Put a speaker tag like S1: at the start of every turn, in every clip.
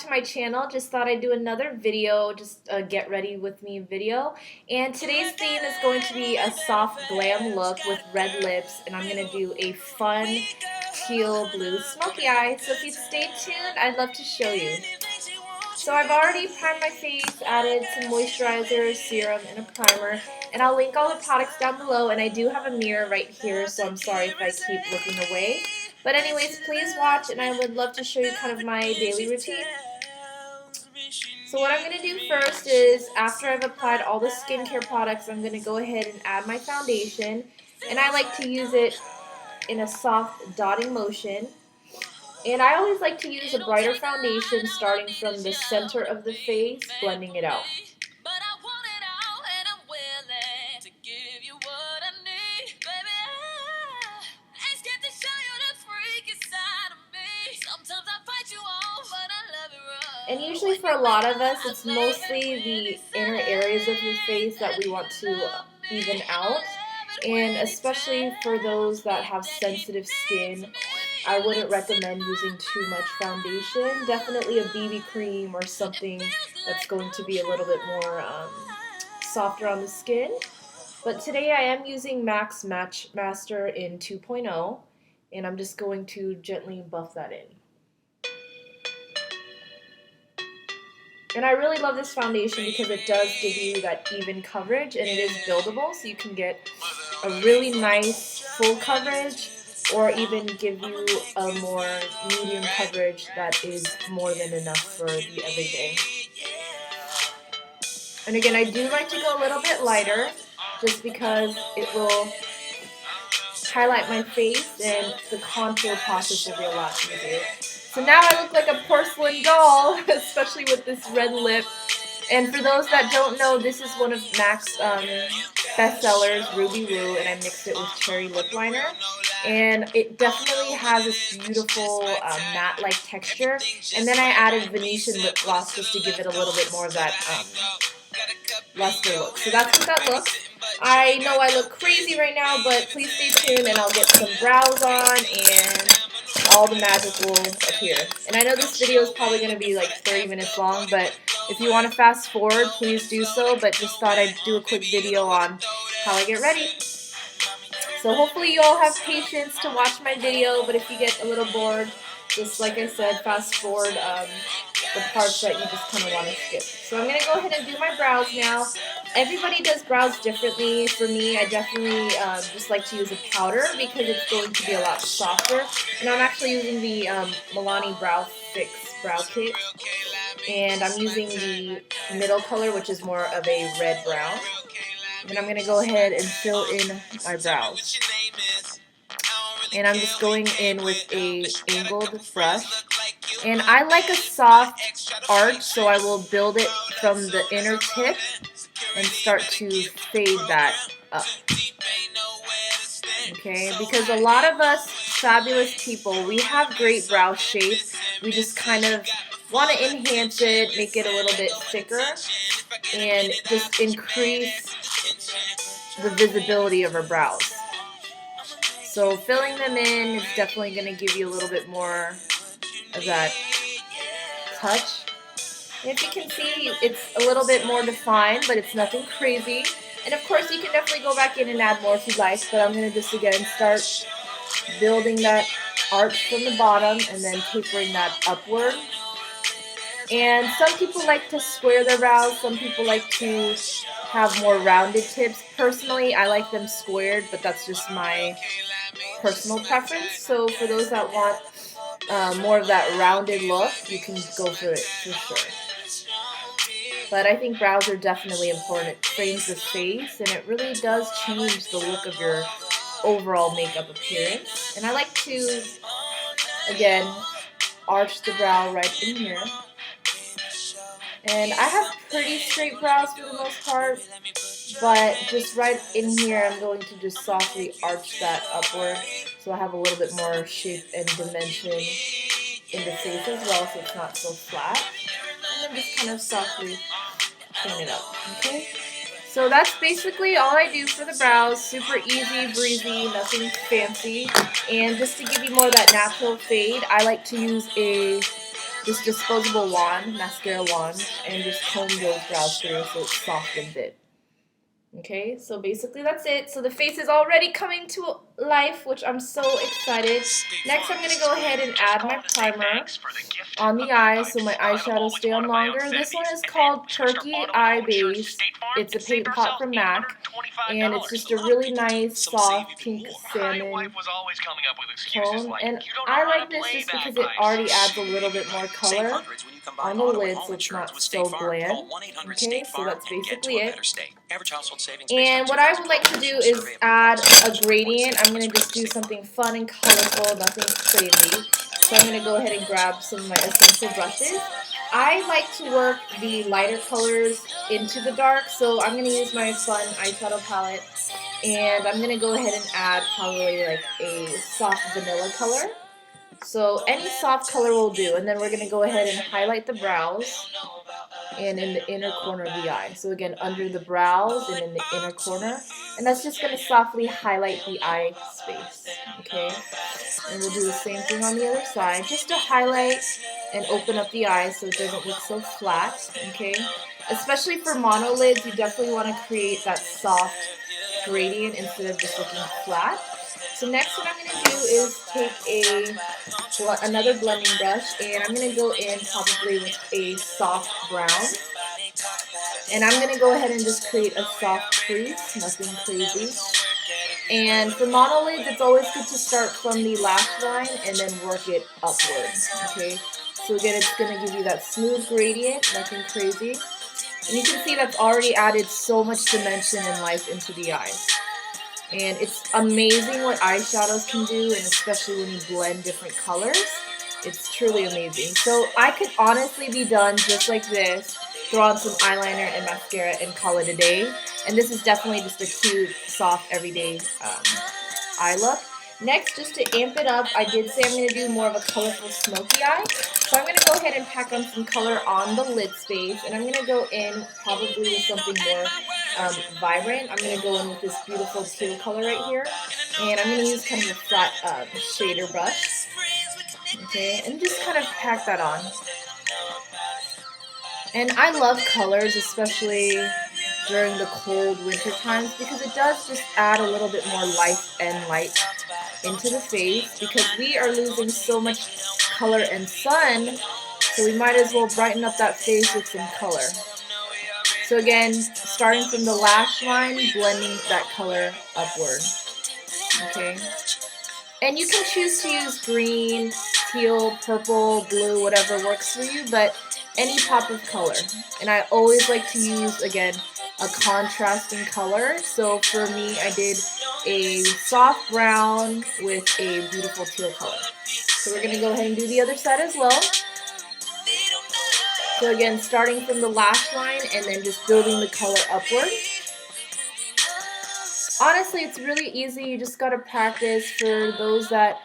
S1: to my channel. Just thought I'd do another video, just a get ready with me video. And today's theme is going to be a soft glam look with red lips, and I'm going to do a fun teal blue smoky eye. So if you stay tuned, I'd love to show you. So I've already primed my face, added some moisturizer, serum, and a primer, and I'll link all the products down below, and I do have a mirror right here, so I'm sorry if I keep looking away. But anyways, please watch, and I would love to show you kind of my daily routine. So what I'm going to do first is, after I've applied all the skincare products, I'm going to go ahead and add my foundation, and I like to use it in a soft dotting motion. And I always like to use a brighter foundation starting from the center of the face, blending it out. And usually for a lot of us, it's mostly the inner areas of the face that we want to even out. And especially for those that have sensitive skin, I wouldn't recommend using too much foundation. Definitely a BB cream or something that's going to be a little bit more softer on the skin. But today I am using MAC's Matchmaster in 2.0, and I'm just going to gently buff that in. And I really love this foundation because it does give you that even coverage, and it is buildable, so you can get a really nice full coverage or even give you a more medium coverage that is more than enough for the everyday. And again, I do like to go a little bit lighter just because it will highlight my face and the contour process will be a lot easier. So now I look like a porcelain doll, especially with this red lip. And for those that don't know, this is one of MAC's bestsellers, Ruby Woo, and I mixed it with cherry lip liner. And it definitely has this beautiful matte-like texture. And then I added Venetian Lipglass just to give it a little bit more of that luster look. So that's what that looks. I know I look crazy right now, but please stay tuned and I'll get some brows on and all the magic will appear. And I know this video is probably going to be like 30 minutes long, but if you want to fast forward, please do so. But just thought I'd do a quick video on how I get ready. So hopefully you all have patience to watch my video, but if you get a little bored, just like I said, fast forward the parts that you just kind of want to skip. So I'm going to go ahead and do my brows now. Everybody does brows differently. For me, I definitely just like to use a powder because it's going to be a lot softer. And I'm actually using the Milani Brow Fix Brow Kit. And I'm using the middle color, which is more of a red brown. And I'm going to go ahead and fill in my brows. And I'm just going in with a angled brush. And I like a soft arch, so I will build it from the inner tip and start to fade that up. Okay, because a lot of us fabulous people, we have great brow shape. We just kind of want to enhance it, make it a little bit thicker, and just increase the visibility of our brows. So filling them in is definitely going to give you a little bit more of that touch. And if you can see, it's a little bit more defined, but it's nothing crazy. And of course, you can definitely go back in and add more if you'd like, but I'm going to just again start building that arch from the bottom and then tapering that upward. And some people like to square their brows, some people like to have more rounded tips. Personally, I like them squared, but that's just my personal preference. So for those that want more of that rounded look, you can go for it for sure. But I think brows are definitely important. It frames the face, and it really does change the look of your overall makeup appearance. And I like to, again, arch the brow right in here. And I have pretty straight brows for the most part, but just right in here I'm going to just softly arch that upward so I have a little bit more shape and dimension in the face as well, so it's not so flat. And then just kind of softly clean it up, okay? So that's basically all I do for the brows. Super easy, breezy, nothing fancy. And just to give you more of that natural fade, I like to use a this disposable wand, mascara wand, and just comb those brows through so it softens it. Okay, so basically that's it. So the face is already coming to life, which I'm so excited. Next, I'm going to go ahead and add my primer on the eyes so my eyeshadows stay on longer. This one is called Turkey Eye Base. It's a paint pot from MAC, and it's just a really nice, soft pink salmon tone. And I like this just because it already adds a little bit more color on the lid, so it's not so bland. Okay, so that's basically it. And what I would like to do is add a gradient. I'm going to just do something fun and colorful, nothing crazy. So I'm going to go ahead and grab some of my essential brushes. I like to work the lighter colors into the dark, so I'm going to use my fun eyeshadow palette. And I'm going to go ahead and add probably like a soft vanilla color. So any soft color will do. And then we're going to go ahead and highlight the brows and in the inner corner of the eye. So again, under the brows and in the inner corner. And that's just going to softly highlight the eye space. Okay? And we'll do the same thing on the other side, just to highlight and open up the eyes so it doesn't look so flat. Okay? Especially for monolids, you definitely want to create that soft gradient instead of just looking flat. So next what I'm going to do is take another blending brush, and I'm going to go in probably with a soft brown. And I'm going to go ahead and just create a soft crease, nothing crazy. And for monolids, it's always good to start from the lash line and then work it upward. Okay, so again, it's going to give you that smooth gradient, nothing crazy. And you can see that's already added so much dimension and life into the eyes. And it's amazing what eyeshadows can do, and especially when you blend different colors. It's truly amazing. So I could honestly be done just like this, throw on some eyeliner and mascara and call it a day. And this is definitely just a cute, soft, everyday eye look. Next, just to amp it up, I did say I'm going to do more of a colorful smoky eye. So I'm going to go ahead and pack on some color on the lid space, and I'm going to go in probably with something more vibrant. I'm going to go in with this beautiful teal color right here, and I'm going to use kind of a flat shader brush. Okay, and just kind of pack that on. And I love colors, especially during the cold winter times, because it does just add a little bit more life and light into the face, because we are losing so much color and sun, so we might as well brighten up that face with some color. So again, starting from the lash line, blending that color upward. Okay, and you can choose to use green, teal, purple, blue, whatever works for you, but any pop of color. And I always like to use, again, a contrasting color. So for me, I did a soft brown with a beautiful teal color. So we're going to go ahead and do the other side as well. So again, starting from the lash line and then just building the color upward. Honestly, it's really easy. You just got to practice. For those that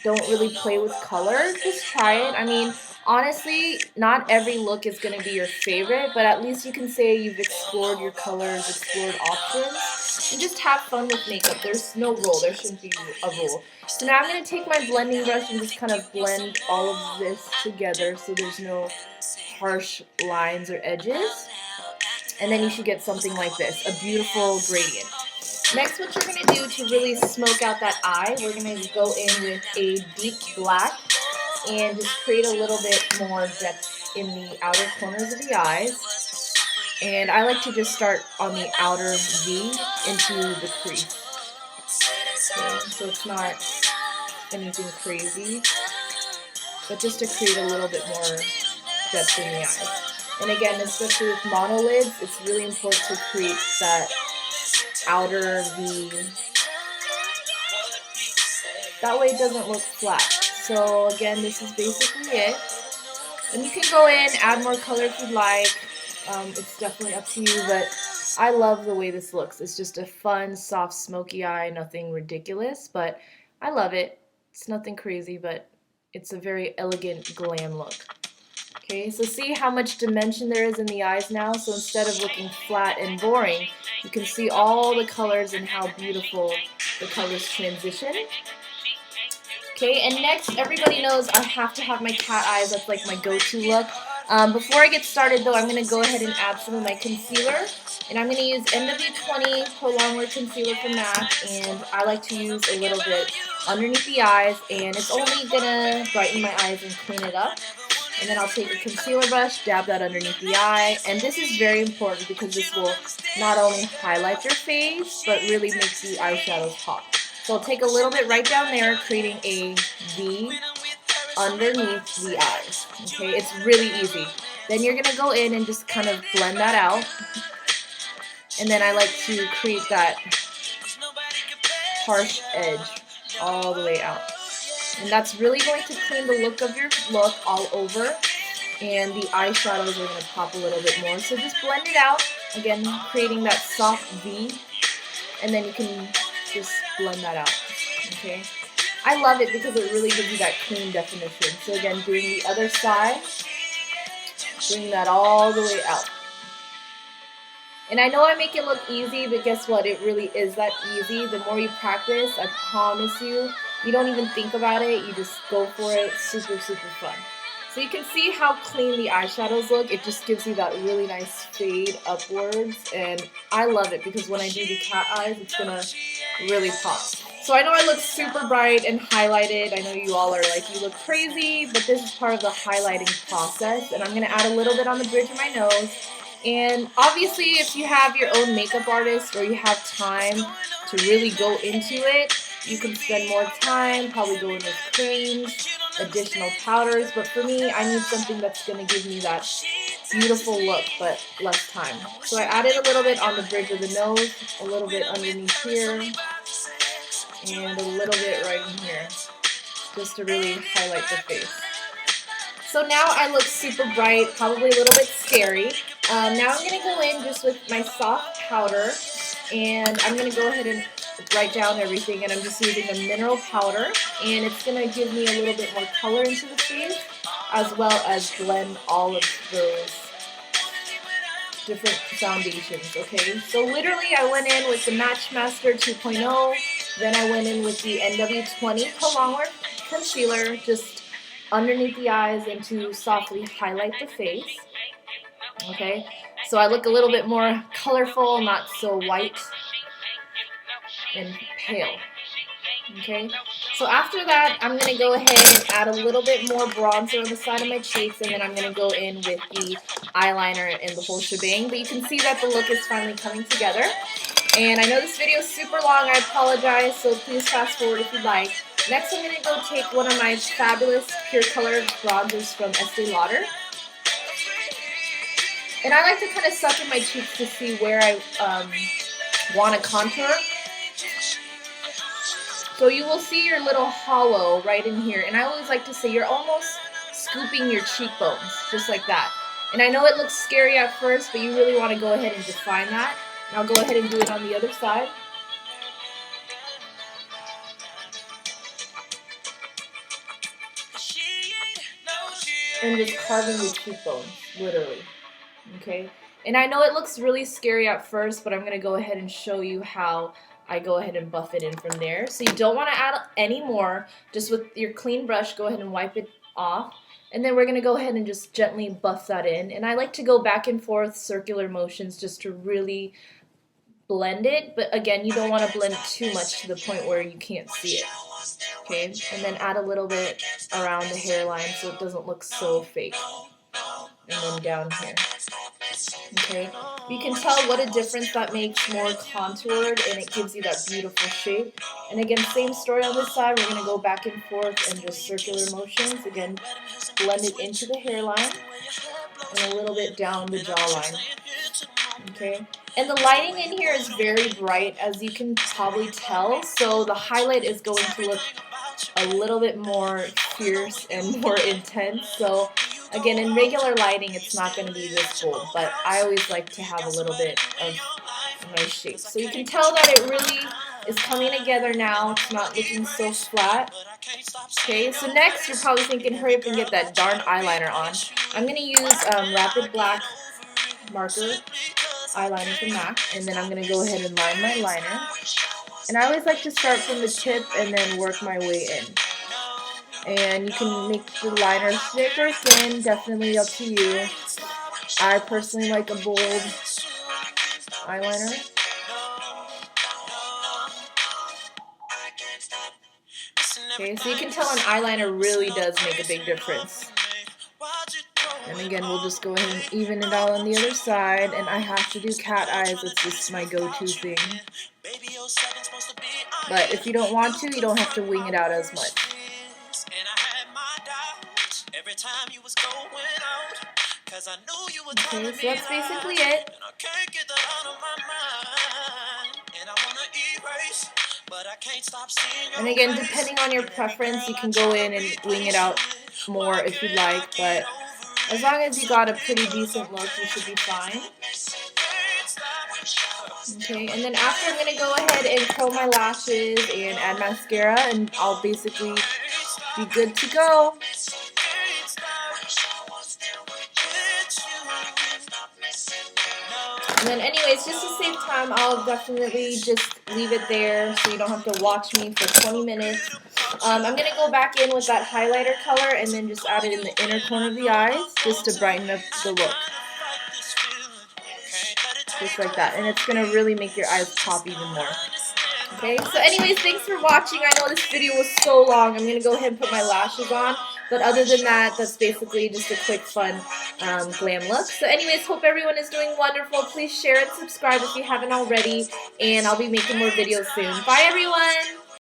S1: don't really play with color, just try it. I mean, honestly, not every look is going to be your favorite, but at least you can say you've explored your colors, explored options, and just have fun with makeup. There's no rule. There shouldn't be a rule. So now I'm going to take my blending brush and just kind of blend all of this together so there's no harsh lines or edges. And then you should get something like this, a beautiful gradient. Next, what you're going to do to really smoke out that eye, we're going to go in with a deep black and just create a little bit more depth in the outer corners of the eyes. And I like to just start on the outer V into the crease. Okay, so it's not anything crazy, but just to create a little bit more depth in the eyes. And again, especially with monolids, it's really important to create that outer V. That way it doesn't look flat. So again, this is basically it. And you can go in, add more color if you'd like. It's definitely up to you, but I love the way this looks. It's just a fun, soft, smoky eye, nothing ridiculous, but I love it. It's nothing crazy, but it's a very elegant glam look. Okay, so see how much dimension there is in the eyes now? So instead of looking flat and boring, you can see all the colors and how beautiful the colors transition. Okay, and next, everybody knows I have to have my cat eyes. That's like my go-to look. Before I get started though, I'm going to go ahead and add some of my concealer. And I'm going to use NW20 Prolongwear Concealer from MAC. And I like to use a little bit underneath the eyes. And it's only going to brighten my eyes and clean it up. And then I'll take a concealer brush, dab that underneath the eye. And this is very important because this will not only highlight your face, but really make the eyeshadows pop. So I'll take a little bit right down there, creating a V underneath the eyes. Okay, it's really easy. Then you're going to go in and just kind of blend that out. And then I like to create that harsh edge all the way out. And that's really going to clean the look of your look all over. And the eyeshadows are going to pop a little bit more. So just blend it out. Again, creating that soft V. And then you can just blend that out. Okay. I love it because it really gives you that clean definition. So again, doing the other side. Bring that all the way out. And I know I make it look easy, but guess what? It really is that easy. The more you practice, I promise you, you don't even think about it. You just go for it. Super, super fun. So you can see how clean the eyeshadows look. It just gives you that really nice fade upwards. And I love it because when I do the cat eyes, it's going to really pop. So I know I look super bright and highlighted. I know you all are like, you look crazy, but this is part of the highlighting process. And I'm going to add a little bit on the bridge of my nose. And obviously, if you have your own makeup artist or you have time to really go into it, you can spend more time, probably go in with creams, additional powders. But for me, I need something that's going to give me that beautiful look, but less time. So I added a little bit on the bridge of the nose, a little bit underneath here, and a little bit right in here, just to really highlight the face. So now I look super bright, probably a little bit scary. Now I'm going to go in just with my soft powder, and I'm going to go ahead and write down everything, and I'm just using a mineral powder, and it's going to give me a little bit more color into the face, as well as blend all of those different foundations, okay? So literally I went in with the Matchmaster 2.0, then I went in with the NW20 Prolongwear Concealer, just underneath the eyes and to softly highlight the face. Okay, so I look a little bit more colorful, not so white and pale. Okay, so after that, I'm going to go ahead and add a little bit more bronzer on the side of my cheeks, and then I'm going to go in with the eyeliner and the whole shebang. But you can see that the look is finally coming together. And I know this video is super long, I apologize, so please fast forward if you'd like. Next, I'm going to go take one of my fabulous Pure Color bronzers from Estee Lauder. And I like to kind of suck in my cheeks to see where I want to contour. So you will see your little hollow right in here. And I always like to say you're almost scooping your cheekbones, just like that. And I know it looks scary at first, but you really want to go ahead and define that. And I'll go ahead and do it on the other side. And just carving the cheekbones, literally. Okay, and I know it looks really scary at first, but I'm going to go ahead and show you how I go ahead and buff it in from there. So you don't want to add any more. Just with your clean brush, go ahead and wipe it off. And then we're going to go ahead and just gently buff that in. And I like to go back and forth, circular motions, just to really blend it. But again, you don't want to blend it too much to the point where you can't see it. Okay, and then add a little bit around the hairline so it doesn't look so fake. And then down here. Okay, you can tell what a difference that makes, more contoured, and it gives you that beautiful shape. And again, same story on this side. We're going to go back and forth and just circular motions. Again, blend it into the hairline and a little bit down the jawline. Okay, and the lighting in here is very bright, as you can probably tell. So the highlight is going to look a little bit more fierce and more intense. So again, in regular lighting, it's not going to be this bold, but I always like to have a little bit of nice shape. So you can tell that it really is coming together now. It's not looking so flat. Okay, so next, you're probably thinking, hurry up and get that darn eyeliner on. I'm going to use Rapidblack marker eyeliner from MAC, and then I'm going to go ahead and line my liner. And I always like to start from the tip and then work my way in. And you can make the liner thick or thin, definitely up to you. I personally like a bold eyeliner. Okay, so you can tell an eyeliner really does make a big difference. And again, we'll just go ahead and even it out on the other side. And I have to do cat eyes. It's just my go-to thing. But if you don't want to, you don't have to wing it out as much. Okay, so that's basically it. And again, depending on your preference, you can go in and wing it out more if you'd like, but as long as you got a pretty decent look, you should be fine. Okay, and then after I'm going to go ahead and curl my lashes and add mascara, and I'll basically be good to go. And then anyways, just to save time, I'll definitely just leave it there so you don't have to watch me for 20 minutes. I'm going to go back in with that highlighter color and then just add it in the inner corner of the eyes just to brighten up the look. Just like that. And it's going to really make your eyes pop even more. Okay, so anyways, thanks for watching. I know this video was so long. I'm going to go ahead and put my lashes on. But other than that, that's basically just a quick, fun glam look. So anyways, hope everyone is doing wonderful. Please share and subscribe if you haven't already. And I'll be making more videos soon. Bye, everyone!